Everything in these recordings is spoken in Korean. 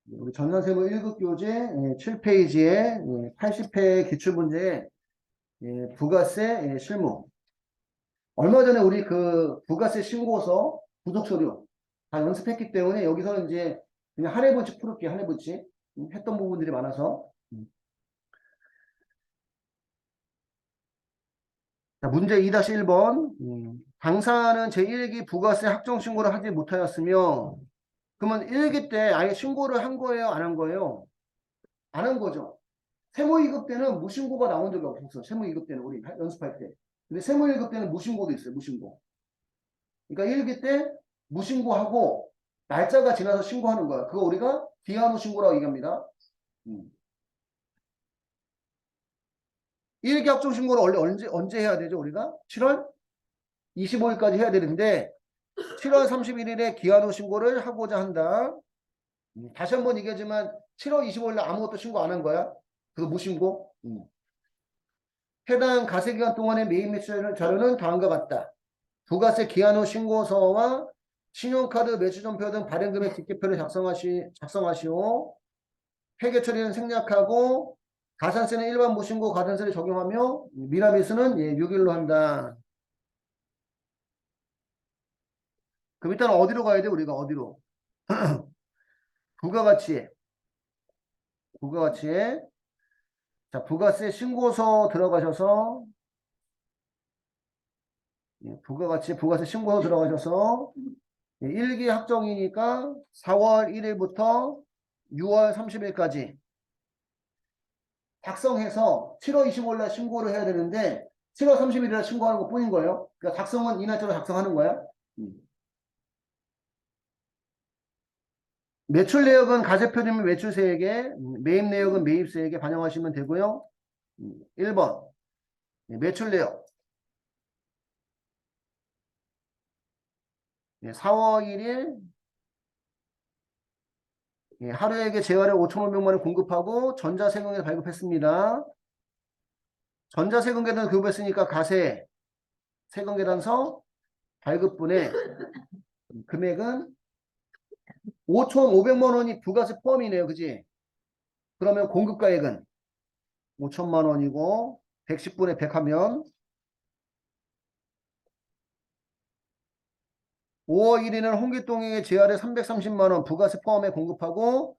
우리 전산세무 1급 교재 7페이지에 80회 기출문제에 부가세 실무. 얼마 전에 우리 그 부가세 신고서 부속서류 다 연습했기 때문에 여기서는 이제 그냥 한 해분씩 풀을게요. 한 해분씩. 했던 부분들이 많아서. 자, 문제 2-1번. 당사는 제1기 부가세 확정 신고를 하지 못하였으며, 그러면 1기 때 아예 신고를 한 거예요? 안 한 거예요? 안 한 거죠. 세무 2급 때는 무신고가 나온 적이 없었어. 세무 2급 때는 우리 연습할 때. 근데 세무 1급 때는 무신고도 있어요. 무신고. 그러니까 1기 때 무신고하고 날짜가 지나서 신고하는 거야. 그거 우리가 기한후 신고라고 얘기합니다. 1기 확정 신고를 원래 언제 해야 되죠? 우리가 7월 25일까지 해야 되는데 7월 31일에 기한후 신고를 하고자 한다. 다시 한번 얘기하지만 7월 25일날 아무것도 신고 안 한 거야. 그거 무신고. 해당 가세기간 동안의 매입 매출 자료는 다음과 같다. 부가세 기한후 신고서와 신용카드 매출전표 등 발행금액 뒷계표를 작성하시오. 회계 처리는 생략하고 가산세는 일반 무신고 가산세를 적용하며 미납일수는 6일로 한다. 그럼 일단 어디로 가야 돼? 우리가 어디로? 부가가치에. 자, 부가세 신고서 들어가셔서 부가세 신고서 들어가셔서 1기 확정이니까 4월 1일부터 6월 30일까지 작성해서 7월 25일 날 신고를 해야 되는데 7월 30일 날 신고하는 것 뿐인 거예요. 그러니까 작성은 이 날짜로 작성하는 거야. 매출 내역은 가세표준인 매출세액에, 매입 내역은 매입세액에 반영하시면 되고요. 1번 매출 내역 4월 1일 하루에게 재화를 5,500만 원 공급하고 전자세금에 발급했습니다. 전자세금계단 급여했으니까 가세 세금계단서 발급분의 금액은 5,500만 원이 부가세 포함이네요. 그지? 그러면 공급가액은 5천만 원이고 110분의 100 하면 5월 1일은 홍길동에게 재활에 330만 원 부가세 포함에 공급하고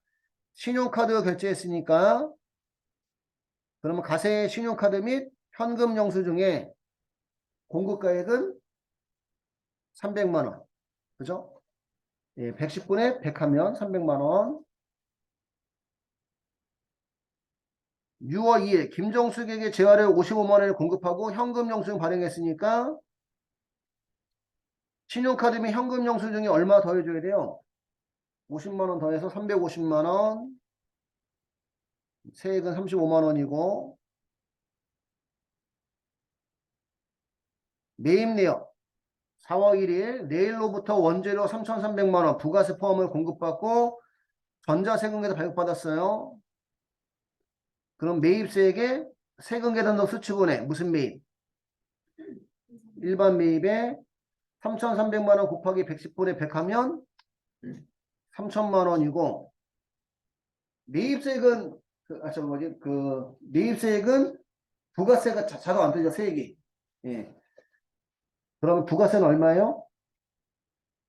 신용카드 결제했으니까 그러면 가세 신용카드 및 현금 영수증에 공급가액은 300만 원. 그죠? 110분의 100 하면 300만 원. 6월 2일 김정숙에게 재활에 55만 원을 공급하고 현금 영수증 발행했으니까 신용카드 및 현금 영수증이 얼마 더해줘야 돼요? 50만 원 더해서 350만 원. 세액은 35만 원이고 매입 내역 4월 1일 내일로부터 원재료 3,300만 원 부가세 포함을 공급받고 전자세금계단 발급받았어요. 그럼 매입세액에 세금계단도 수치분해 무슨 매입? 일반 매입에 3,300만 원 곱하기 110분의 100 하면 3천만 원이고 매입세액은 매입세액은 부가세가 자동 안 뜨죠. 세액이. 그러면 부가세는 얼마예요?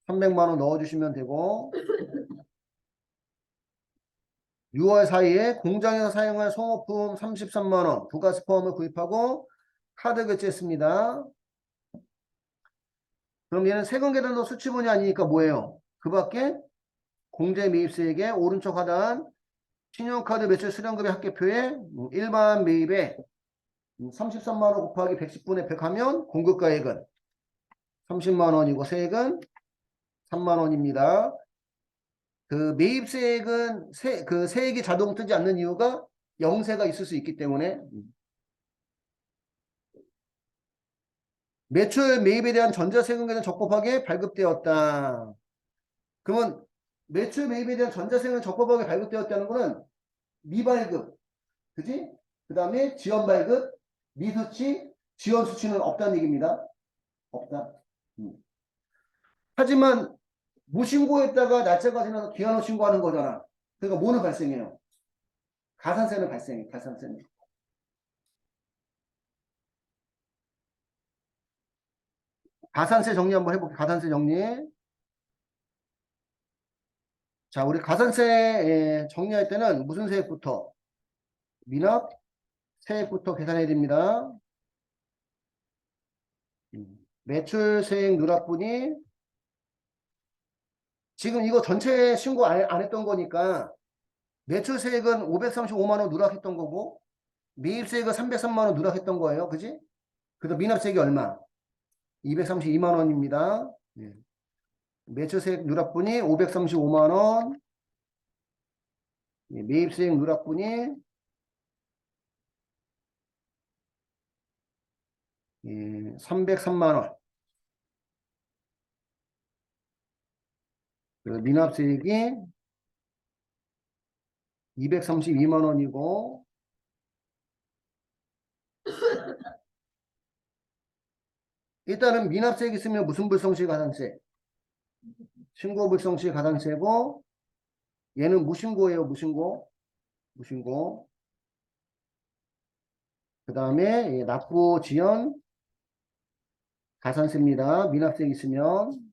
300만 원 넣어주시면 되고 6월 4일에 공장에서 사용할 소모품 33만 원 부가세 포함을 구입하고 카드 결제했습니다. 그럼 얘는 세금계단도 수치분이 아니니까 뭐예요? 그 밖에 공제 매입세액의 오른쪽 하단 신용카드 매출 수령금의 합계표에 일반 매입에 33만 원 곱하기 110분의 100 하면 공급가액은 30만 원이고 세액은 3만 원입니다. 그 매입세액은 그 세액이 자동 뜨지 않는 이유가 영세가 있을 수 있기 때문에 매출 매입에 대한 전자세금계는 적법하게 발급되었다. 그러면 매출 매입에 대한 전자세금은 적법하게 발급되었다는 것은 미발급, 그지? 그 다음에 지연발급, 미수치, 지연수치는 없다는 얘기입니다. 없다. 하지만 무신고했다가 날짜가 지나서 기한후 신고하는 거잖아. 그러니까 뭐는 발생해요? 가산세는 발생해. 가산세는. 가산세 정리 한번 해볼게요. 가산세 정리. 자, 우리 가산세 정리할 때는 무슨 세액부터? 미납 세액부터 계산해야 됩니다. 매출세액 누락분이 지금 이거 전체 신고 안 했던 거니까 매출세액은 535만 원 누락했던 거고 매입세액은 303만 원 누락했던 거예요. 그지? 그래서 미납세액이 얼마? 232만 원입니다. 예. 매출세액 누락분이 535만 원, 예. 매입세액 누락분이 303만 원. 그래서 미납세액이 232만 원이고 일단은 미납세액 있으면 무슨 불성실 가산세? 신고 불성실 가산세고 얘는 무신고예요. 무신고. 무신고. 그 다음에 납부 지연 가산세입니다. 미납세액 있으면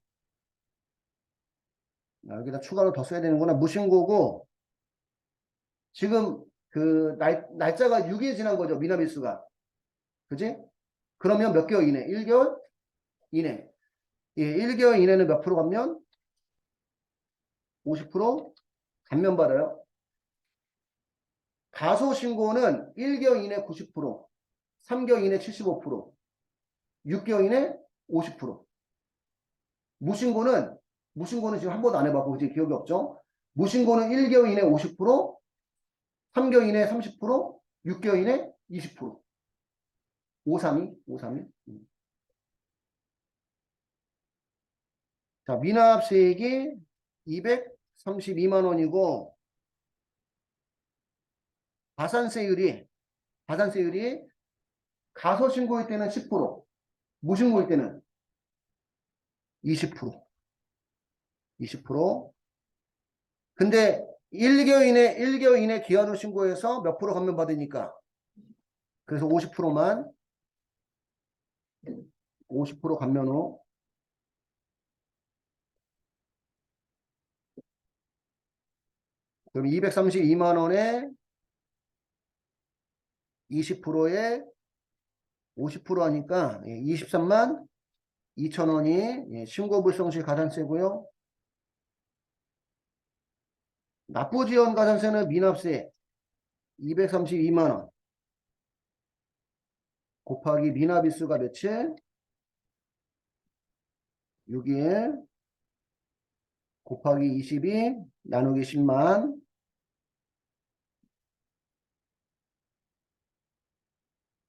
여기다 추가로 더 써야 되는구나. 무신고고 지금 그 날짜가 6일 지난 거죠. 미납일수가. 그지? 그러면 몇 개월 이내? 1개월 이내. 예, 1개월 이내는 몇 프로 감면? 50% 감면받아요. 가소신고는 1개월 이내 90%, 3개월 이내 75%, 6개월 이내 50%. 무신고는 지금 한 번도 안 해봤고, 그치? 기억이 없죠? 무신고는 1개월 이내 50%, 3개월 이내 30%, 6개월 이내 20%. 532, 532. 자, 미납세액이 232만 원이고, 가산세율이 가소신고일 때는 10%, 무신고일 때는 20%. 20%. 근데 1개월 이내 기한 후 신고해서 몇 프로 감면받으니까. 그래서 50%만 50% 감면 후. 그럼 232만 원에 20%에 50% 하니까 23만 2천 원이 신고불성실 가산세고요. 납부지원 가산세는 미납세 232만 원 곱하기 미납일수가 며칠? 6일 곱하기 22 나누기 10만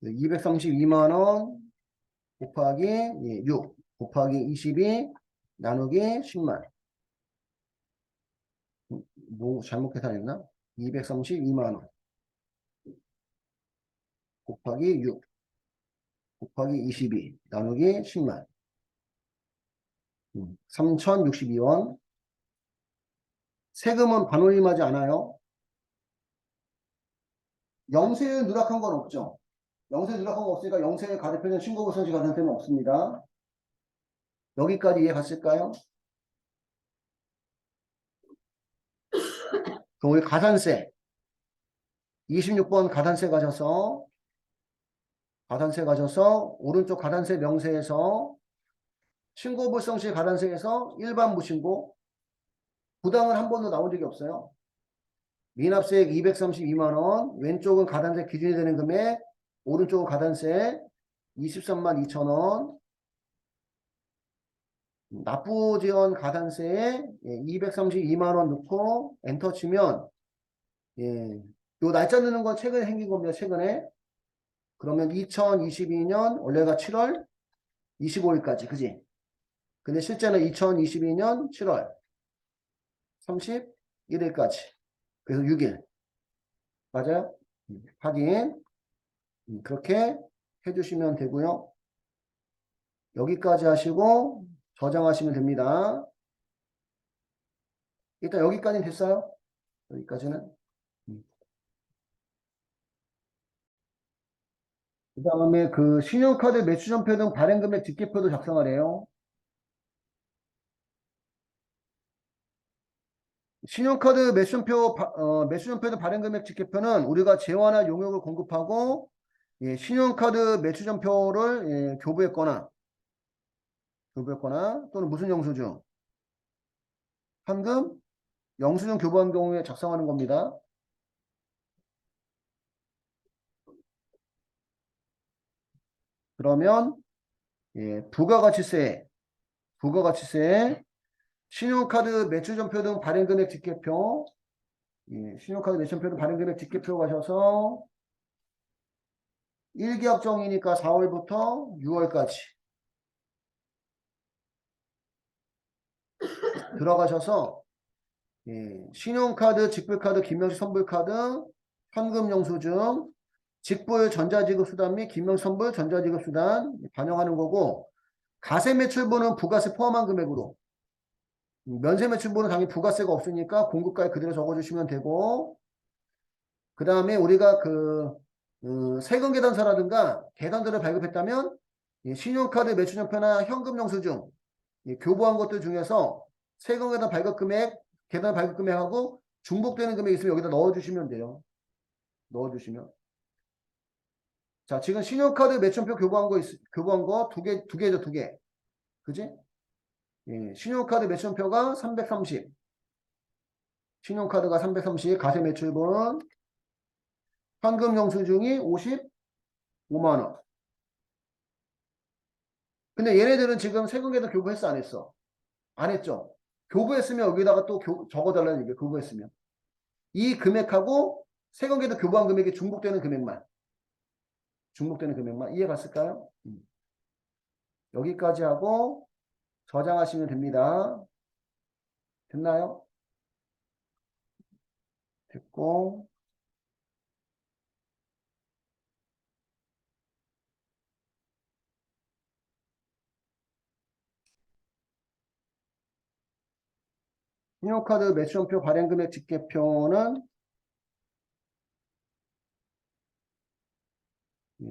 232만 원 곱하기 6 곱하기 22 나누기 10만 뭐 잘못 계산했나? 232만 원 곱하기 6 곱하기 22 나누기 10만 3062원. 세금은 반올림하지 않아요. 영세율 누락한 건 없죠. 영세 누락한 거 없으니까 영세 가대표는 신고불성실 가산세는 없습니다. 여기까지 이해 갔을까요? 그럼 우리 가산세 26번 가산세 가셔서 오른쪽 가산세 명세에서 신고불성실 가산세에서 일반 무신고 부당은 한 번도 나온 적이 없어요. 미납세액 232만 원, 왼쪽은 가산세 기준이 되는 금액, 오른쪽은 가산세 23만 2천 원, 납부지원 가산세에 232만 원 넣고 엔터 치면 요 날짜 넣는 건 최근에 생긴 겁니다. 최근에. 그러면 2022년 원래가 7월 25일까지 그지? 근데 실제는 2022년 7월 31일까지. 그래서 6일. 맞아요? 확인. 그렇게 해주시면 되고요. 여기까지 하시고 저장하시면 됩니다. 일단 여기까지는 됐어요? 여기까지는. 음. 그 다음에 그 신용카드 매출전표 등 발행금액 집계표도 작성하래요. 신용카드 매출전표 등 발행금액 집계표는 우리가 재화나 용역을 공급하고 예, 신용카드 매출전표를 예, 교부했거나 또는 무슨 영수증? 현금, 영수증 교부한 경우에 작성하는 겁니다. 그러면 예, 부가가치세, 신용카드 매출전표 등 발행금액 집계표, 예, 신용카드 매출전표 등 발행금액 집계표 가셔서 일기확정이니까 4월부터 6월까지 들어가셔서 예, 신용카드, 직불카드, 김명시 선불카드, 현금영수증, 직불 전자지급수단 및 김명시 선불 전자지급수단 반영하는 거고 가세매출분은 부가세 포함한 금액으로 면세매출분은 당연히 부가세가 없으니까 공급가에 그대로 적어주시면 되고 그 다음에 우리가 세금계산서라든가 계산서를 발급했다면 예, 신용카드 매출연표나 현금영수증 예, 교부한 것들 중에서 세금계산 발급금액, 계산 발급금액하고 중복되는 금액이 있으면 여기다 넣어주시면 돼요. 넣어주시면. 자, 지금 신용카드 매출표 교부한 거 두 개죠, 두 개. 그지? 예, 신용카드 매출표가 330. 신용카드가 330, 가세 매출분, 현금 영수증이 55만 원. 근데 얘네들은 지금 세금계산 교부했어, 안 했어? 안 했죠? 교부했으면 여기다가 또 적어달라는 얘기예요, 교부했으면. 이 금액하고 세금계산 교부한 금액이 중복되는 금액만 이해 갔을까요? 여기까지 하고 저장하시면 됩니다. 됐나요? 됐고 신용카드 매출원표 발행금액 집계표는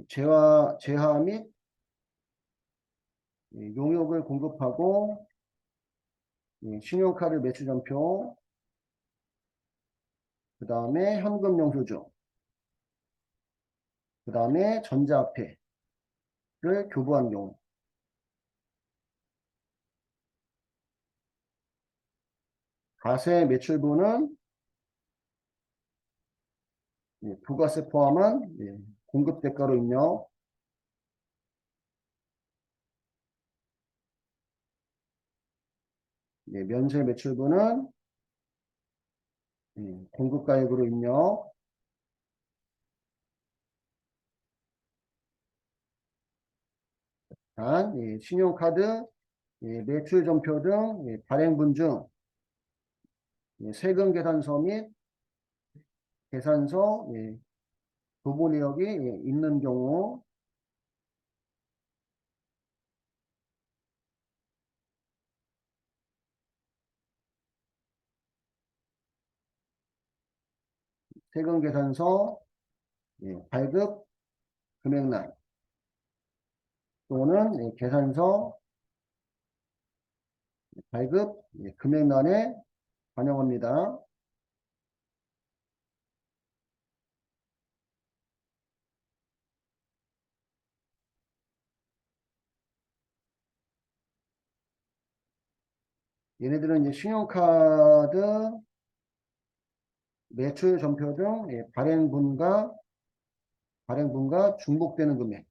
재화 및 용역을 공급하고 신용카드 매출전표 그 다음에 현금영수증 그 다음에 전자화폐를 교부한 경우 가세 매출분은 부가세 포함한 공급대가로 입력 면세 매출분은 공급가액으로 입력 단 신용카드 매출전표 등 발행분 중 세금계산서 및 계산서 도보 내역이 있는 경우 세금계산서 발급 금액란 또는 계산서 발급 금액란에 반영합니다. 얘네들은 이제 신용카드 매출 전표 등 발행분과 중복되는 금액.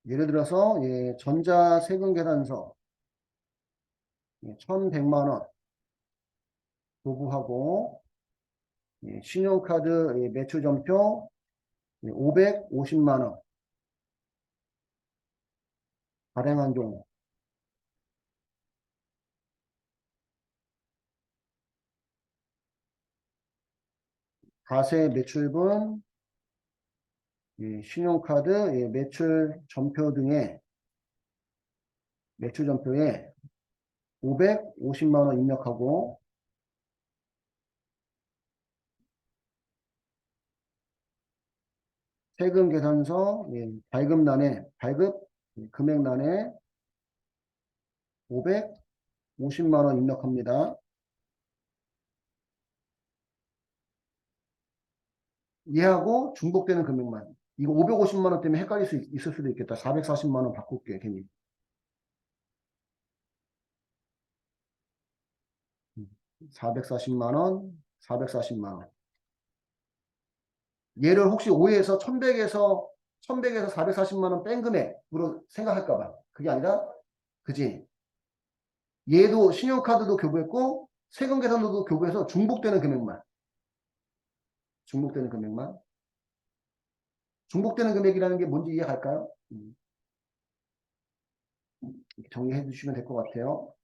예를 들어서 전자세금계산서 1,100만 원 도부하고 신용카드 매출 전표 550만 원 발행한 경우 가세 매출분, 신용카드, 매출 전표 등의 매출 전표에 550만 원 입력하고 세금 계산서 발급란에 발급 금액란에 550만 원 입력합니다. 얘하고 중복되는 금액만. 이거 550만 원 때문에 헷갈릴 수 있을 수도 있겠다. 440만 원 바꿀게, 괜히. 440만 원, 440만 원. 얘를 혹시 오해해서 1100에서 440만 원 뺀 금액으로 생각할까봐. 그게 아니라, 그지? 얘도 신용카드도 교부했고, 세금 계산서도 교부해서 중복되는 금액만. 중복되는 금액만. 중복되는 금액이라는 게 뭔지 이해갈까요? 정리해 주시면 될 것 같아요.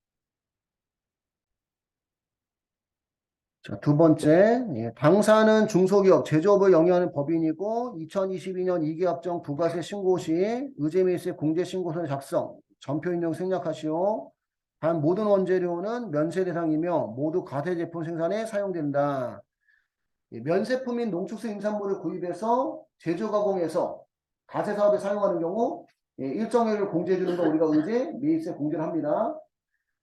자, 두 번째, 당사는 중소기업, 제조업을 영위하는 법인이고 2022년 이기합정 부가세 신고 시 의제밀세 공제신고서를 작성, 전표 인용 생략하시오. 단 모든 원재료는 면세 대상이며 모두 가세제품 생산에 사용된다. 면세품인 농축성 임산물을 구입해서 제조 가공해서 가세 사업에 사용하는 경우 일정액을 공제해 주는 거 우리가 의제 매입세 공제를 합니다.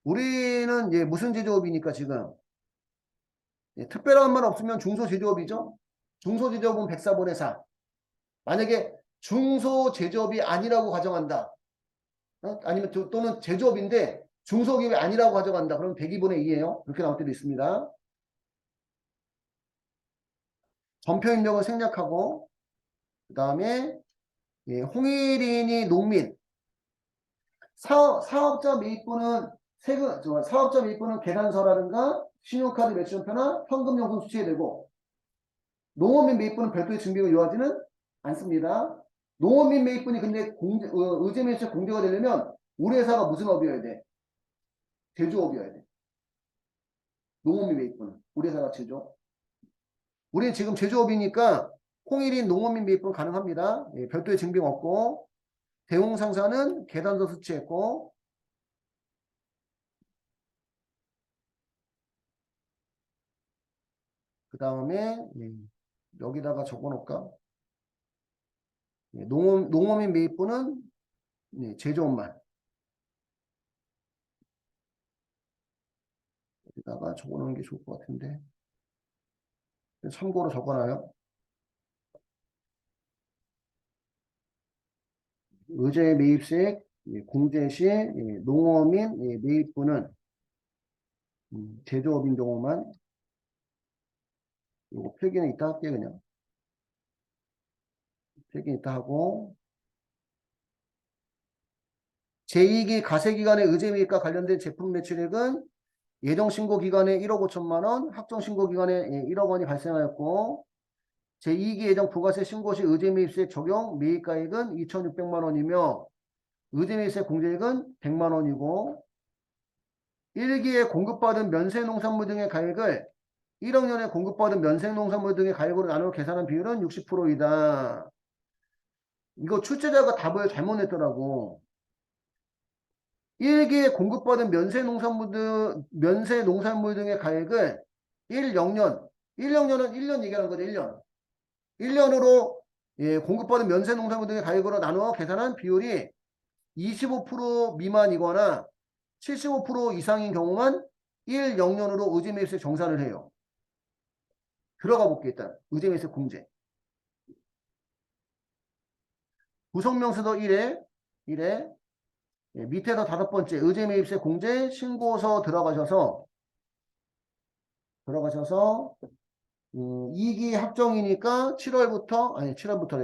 우리는 무슨 제조업이니까 지금 특별한 말 없으면 중소제조업이죠. 중소제조업은 104분의 4. 만약에 중소제조업이 아니라고 가정한다. 아니면 또는 제조업인데 중소기업이 아니라고 가정한다. 그럼 102분의 2예요. 그렇게 나올 때도 있습니다. 전표 입력을 생략하고 그 다음에 홍일인이 농민 사업자 매입분은 사업자 매입분은 계산서라든가 신용카드 매출전표나 현금용품 수취해야 되고 농업민 매입분은 별도의 증빙을 요하지는 않습니다. 농업민 매입분이 근데 의제매입세 공제가 되려면 우리 회사가 무슨 업이어야 돼? 제조업이어야 돼. 농업민 매입분은 우리 회사가 제조. 우리는 지금 제조업이니까 홍일인 농업민 매입분 가능합니다. 별도의 증빙 없고 대웅상사는 계산서 수취했고 그 다음에 여기다가 적어놓을까? 농업인 매입분은 제조업만 여기다가 적어놓는 게 좋을 것 같은데 참고로 적어놔요. 의제 매입세액 공제 시 농업인 매입분은 제조업인 경우만 요거 필기는 이따 할게 그냥 필기 이따 하고 제2기 가세기간의 의제매입과 관련된 제품 매출액은 예정신고기간에 1억 5천만 원, 확정신고기간에 1억 원이 발생하였고 제2기 예정 부가세 신고 시 의제매입세 적용 매입가액은 2,600만 원이며 의제매입세 공제액은 100만 원이고 1기에 공급받은 면세농산물 등의 가액을 1억 년에 공급받은 면세농산물 등의 가액으로 나누어 계산한 비율은 60%이다. 이거 출제자가 답을 잘못 냈더라고. 1기에 공급받은 면세농산물 등의 가액을 1영년, 1영년은 1년 얘기하는 거죠. 1년. 1년으로 공급받은 면세농산물 등의 가액으로 나누어 계산한 비율이 25% 미만이거나 75% 이상인 경우만 1영년으로 의제매입세 정산을 해요. 들어가 볼게 일단. 의제매입세 공제. 구성명세서 1회 밑에서 5번째 의제매입세 공제 신고서 들어가셔서 2기 합정이니까 7월부터래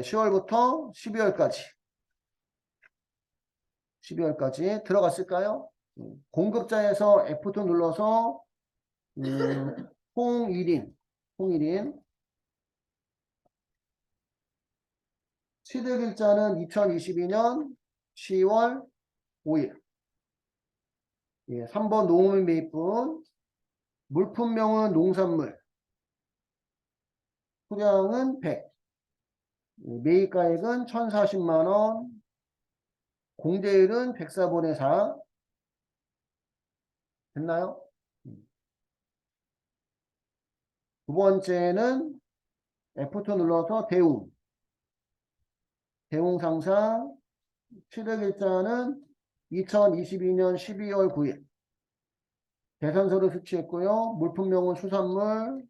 10월부터 12월까지 들어갔을까요? 공급자에서 F2 눌러서 홍일인 취득일자는 2022년 10월 5일 3번 농업인 매입분 물품명은 농산물 수량은 100. 매입가액은 1040만 원. 공제율은 104분의 4. 됐나요? 두 번째는 F2 눌러서 대웅. 대웅 상상. 취득일자는 2022년 12월 9일. 계산서를 수취했고요. 물품명은 수산물.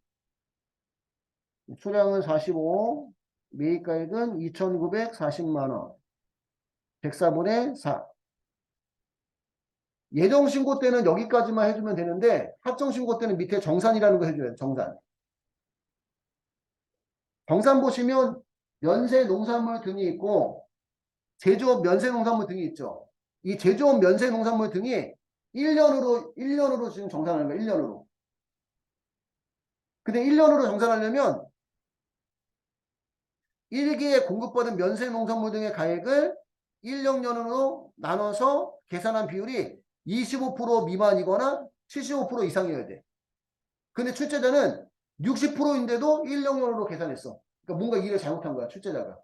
수량은 45. 매입가액은 2,940만 원. 104분의 4. 예정신고 때는 여기까지만 해주면 되는데 합정신고 때는 밑에 정산이라는 거 해줘요. 정산. 정산 보시면 면세농산물 등이 있고 제조업 면세농산물 등이 있죠. 이 제조업 면세농산물 등이 1년으로 지금 정산하는 거예요. 1년으로. 근데 1년으로 정산하려면 1기에 공급받은 면세농산물 등의 가액을 1년으로 나눠서 계산한 비율이 25% 미만이거나 75% 이상이어야 돼. 근데 출제자는 60%인데도 1년으로 계산했어. 그러니까 뭔가 일을 잘못한 거야, 출제자가.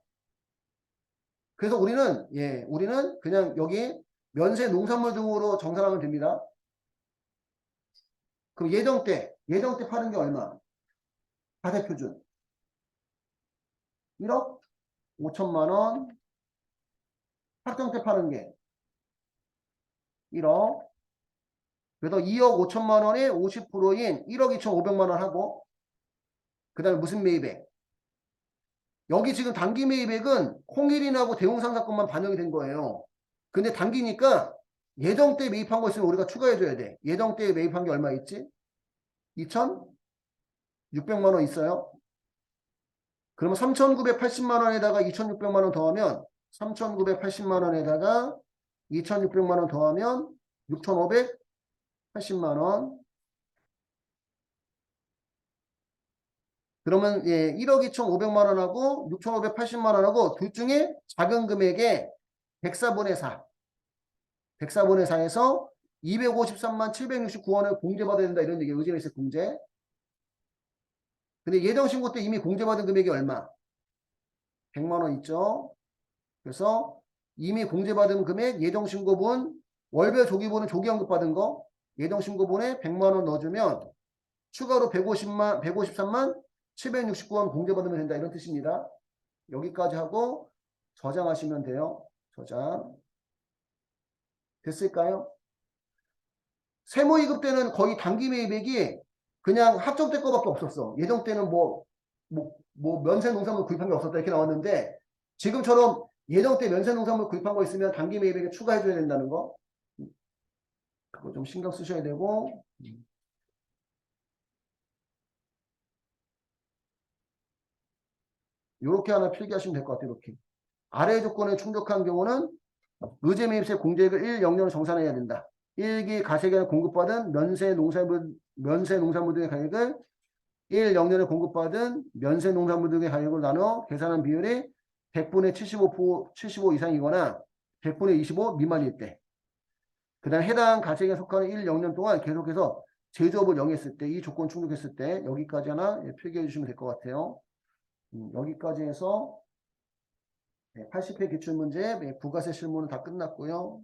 그래서 우리는 그냥 여기 면세 농산물 등으로 정산하면 됩니다. 그럼 예정 때 파는 게 얼마? 가세표준 1억 5천만 원. 확정 때 파는 게 1억. 그래서 2억 5천만 원에 50%인 1억 2,500만 원 하고, 그 다음에 무슨 매입액? 여기 지금 단기 매입액은 홍일인하고 대웅상사건만 반영이 된 거예요. 근데 단기니까 예정 때 매입한 거 있으면 우리가 추가해줘야 돼. 예정 때 매입한 게 얼마 있지? 2,600만 원 있어요. 그러면 3,980만 원에다가 2,600만 원 더하면 3,980만 원에다가 2,600만 원 더하면 6,580만 원. 그러면 1억 2,500만 원하고 6,580만 원하고 둘 중에 작은 금액의 104분의 4. 104분의 4에서 253만 769원을 공제받아야 된다. 이런 얘기예요. 의제매입세 공제. 근데 예정신고 때 이미 공제받은 금액이 얼마? 100만 원 있죠. 그래서 이미 공제받은 금액 예정신고분 월별 조기분은 조기환급 받은 거 예정신고분에 100만 원 넣어주면 추가로 153만 769원 공제받으면 된다. 이런 뜻입니다. 여기까지 하고 저장하시면 돼요. 저장. 됐을까요? 세무이급 때는 거의 단기 매입액이 그냥 합정 때 거밖에 없었어. 예정 때는 면세농산물 구입한 게 없었다 이렇게 나왔는데 지금처럼 예정 때 면세농산물 구입한 거 있으면 단기 매입액에 추가해줘야 된다는 거. 그거 좀 신경 쓰셔야 되고. 이렇게 하나 필기하시면 될 것 같아요. 이렇게. 아래 조건에 충족한 경우는 의제매입세 공제액을 1, 0년을 정산해야 된다. 1기 가세기간 공급받은 면세농산물 등의 가격을 1, 0년에 공급받은 면세농산물 등의 가격을 나눠 계산한 비율이 100분의 75 이상이거나 100분의 25 미만일 때. 그 다음 해당 가세기에 속하는 1, 0년 동안 계속해서 제조업을 영위했을 때, 이 조건 충족했을 때 여기까지 하나 필기해 주시면 될 것 같아요. 여기까지 해서 80회 기출문제 부가세 실무는 다 끝났고요.